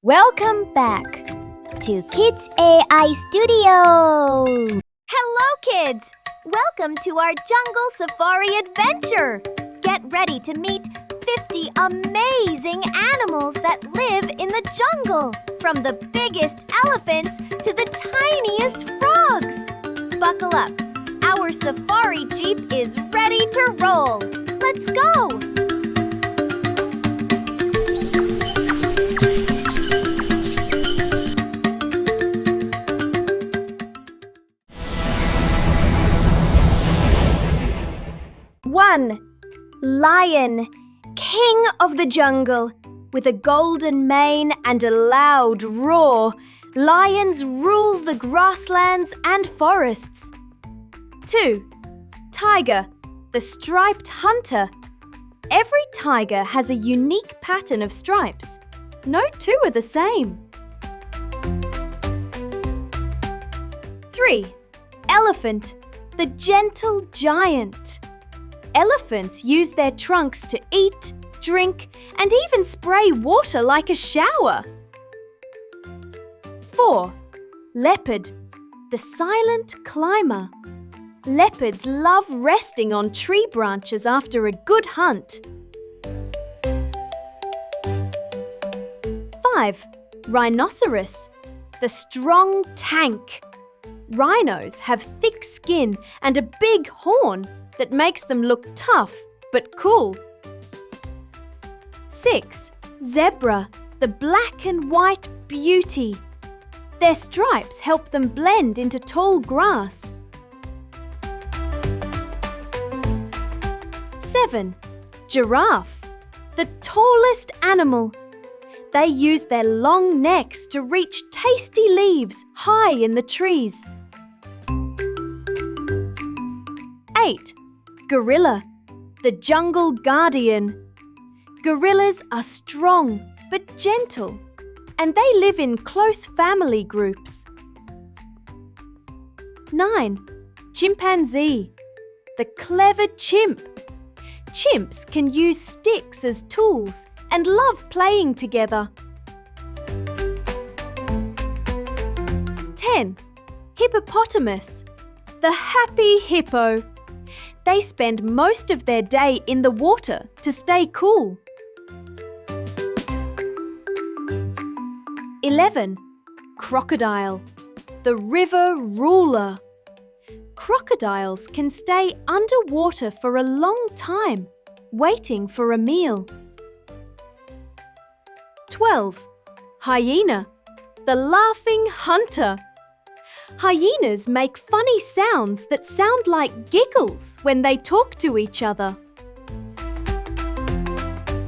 Welcome back to Kids AI Studio! Hello, kids! Welcome to our jungle safari adventure! Get ready to meet 50 amazing animals that live in the jungle, from the biggest elephants to the tiniest frogs. Buckle up! Our safari jeep is ready to roll! Let's go! One, lion, king of the jungle. With a golden mane and a loud roar, lions rule the grasslands and forests. 2, tiger, the striped hunter. Every tiger has a unique pattern of stripes. No two are the same. 3, elephant, the gentle giant. Elephants use their trunks to eat, drink, and even spray water like a shower. 4, leopard, the silent climber. Leopards love resting on tree branches after a good hunt. 5, rhinoceros, the strong tank. Rhinos have thick skin and a big horn that makes them look tough but cool. 6, zebra, the black and white beauty. Their stripes help them blend into tall grass. 7, giraffe, the tallest animal. They use their long necks to reach tasty leaves high in the trees. 8, gorilla, the jungle guardian. Gorillas are strong but gentle, and they live in close family groups. 9, chimpanzee, the clever chimp. Chimps can use sticks as tools and love playing together. 10, hippopotamus, the happy hippo. They spend most of their day in the water to stay cool. 11, crocodile, the river ruler. Crocodiles can stay underwater for a long time, waiting for a meal. 12, hyena, the laughing hunter. Hyenas make funny sounds that sound like giggles when they talk to each other.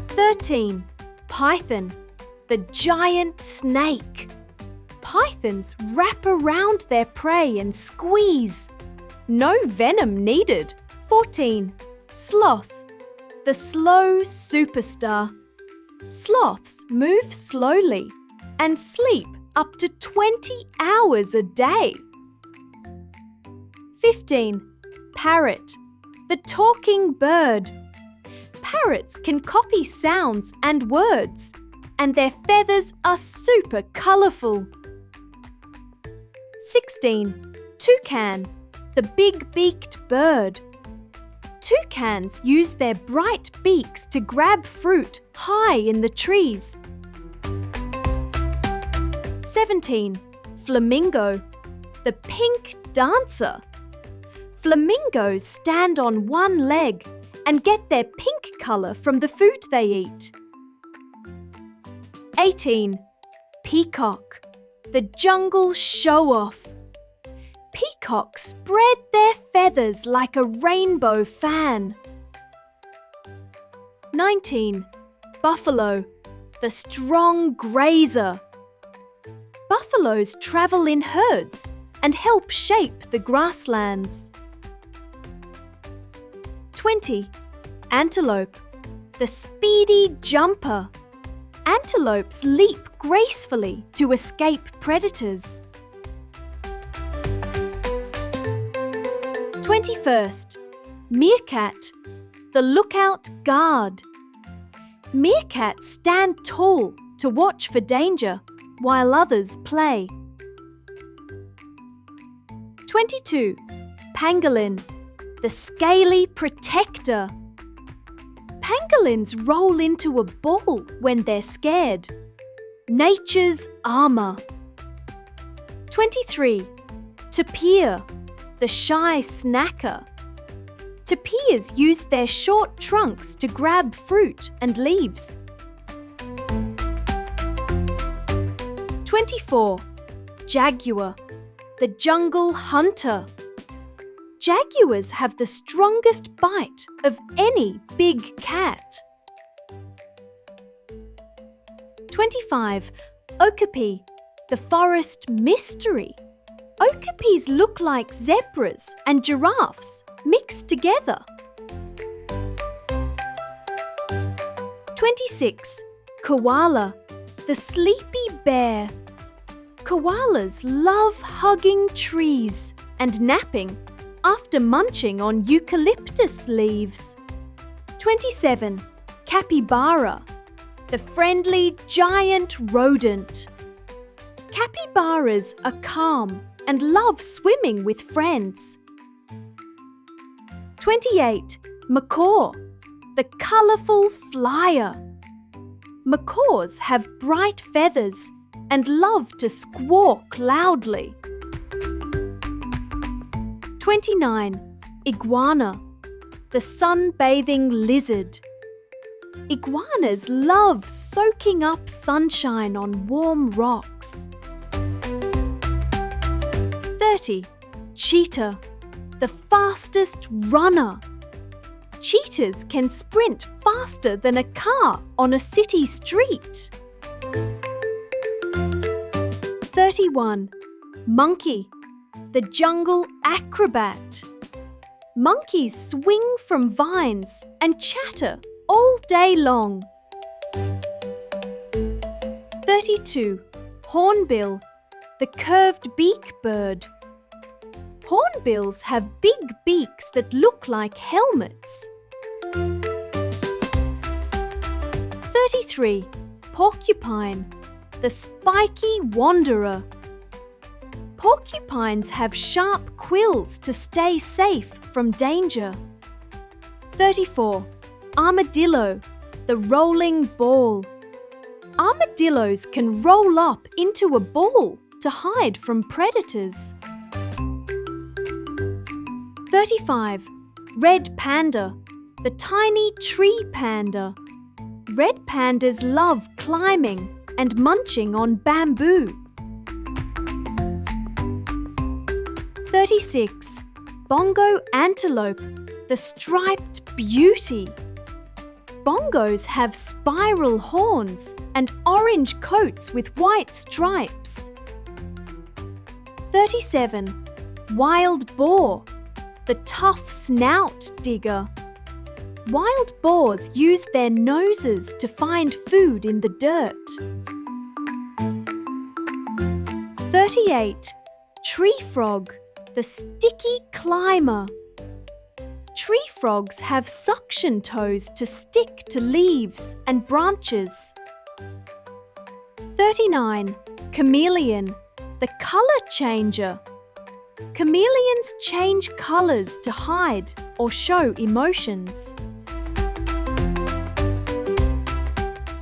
13, python, the giant snake. Pythons wrap around their prey and squeeze. No venom needed. 14, sloth, the slow superstar. Sloths move slowly and sleep up to 20 hours a day. 15, parrot, the talking bird. Parrots can copy sounds and words, and their feathers are super colourful. 16, toucan, the big-beaked bird. Toucans use their bright beaks to grab fruit high in the trees. 17, flamingo, the pink dancer. Flamingos stand on one leg and get their pink colour from the food they eat. 18, peacock, the jungle show-off. Peacocks spread their feathers like a rainbow fan. 19, buffalo, the strong grazer. Buffaloes travel in herds and help shape the grasslands. 20, antelope, the speedy jumper. Antelopes leap gracefully to escape predators. 21st, meerkat, the lookout guard. Meerkats stand tall to watch for danger while others play. 22. Pangolin, the scaly protector. Pangolins roll into a ball when they're scared. Nature's armour. 23. Tapir, the shy snacker. Tapirs use their short trunks to grab fruit and leaves. 24. Jaguar, the jungle hunter. Jaguars have the strongest bite of any big cat. 25. Okapi, the forest mystery. Okapis look like zebras and giraffes mixed together. 26. Koala, the sleepy bear. Koalas love hugging trees and napping after munching on eucalyptus leaves. 27. Capybara, the friendly giant rodent. Capybaras are calm and love swimming with friends. 28. Macaw, the colourful flyer. Macaws have bright feathers and love to squawk loudly. 29. Iguana, the sunbathing lizard. Iguanas love soaking up sunshine on warm rocks. 30. Cheetah, the fastest runner. Cheetahs can sprint faster than a car on a city street. 31. Monkey, the jungle acrobat. Monkeys swing from vines and chatter all day long. 32. Hornbill, the curved beak bird. Hornbills have big beaks that look like helmets. 33. Porcupine, the spiky wanderer. Porcupines have sharp quills to stay safe from danger. 34. Armadillo, the rolling ball. Armadillos can roll up into a ball to hide from predators. 35. Red panda, the tiny tree panda. Red pandas love climbing and munching on bamboo. 36. Bongo antelope, the striped beauty. Bongos have spiral horns and orange coats with white stripes. 37. Wild boar, the tough snout digger. Wild boars use their noses to find food in the dirt. 38. Tree frog, the sticky climber. Tree frogs have suction toes to stick to leaves and branches. 39. Chameleon, the colour changer. Chameleons change colours to hide or show emotions.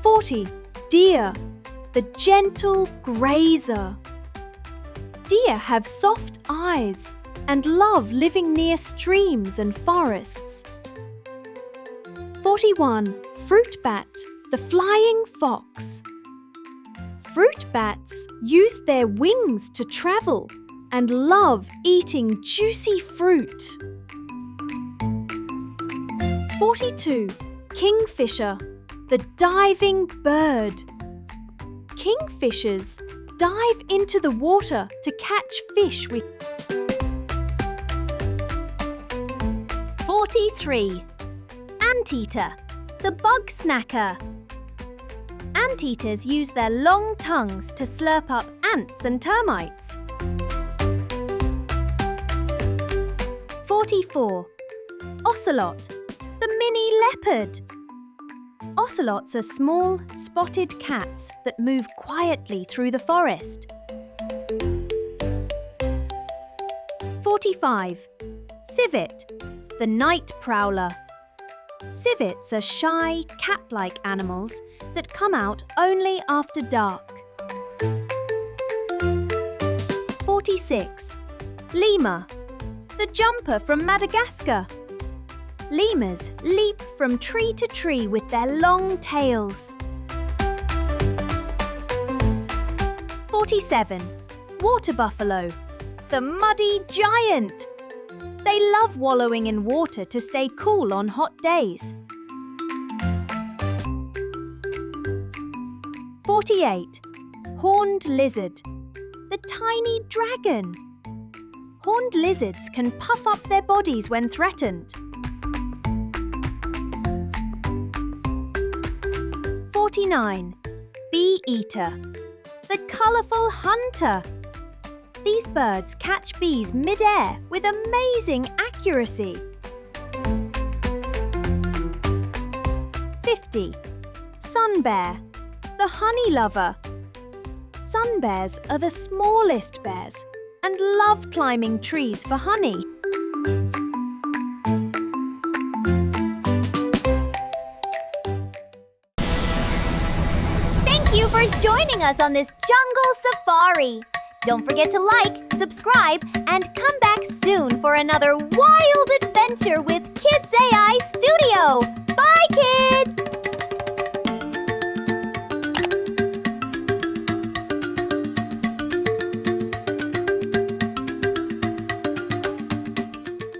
40. Deer, the gentle grazer. Deer have soft eyes and love living near streams and forests. 41. Fruit bat, the flying fox. Fruit bats use their wings to travel and love eating juicy fruit. 42. Kingfisher, the diving bird. Kingfishers dive into the water to catch fish with. 43. Anteater, the bug snacker. Anteaters use their long tongues to slurp up ants and termites. 44. Ocelot, the mini leopard. Ocelots are small, spotted cats that move quietly through the forest. 45. Civet, the night prowler. Civets are shy, cat-like animals that come out only after dark. 46. Lemur, the jumper from Madagascar. Lemurs leap from tree to tree with their long tails. 47. Water buffalo, the muddy giant. They love wallowing in water to stay cool on hot days. 48. Horned lizard, the tiny dragon. Horned lizards can puff up their bodies when threatened. 49. Bee eater, the colourful hunter. These birds catch bees mid-air with amazing accuracy. 50. Sun bear, the honey lover. Sun bears are the smallest bears and love climbing trees for honey. Thank you for joining us on this jungle safari. Don't forget to like, subscribe, and come back soon for another wild adventure with Kids AI.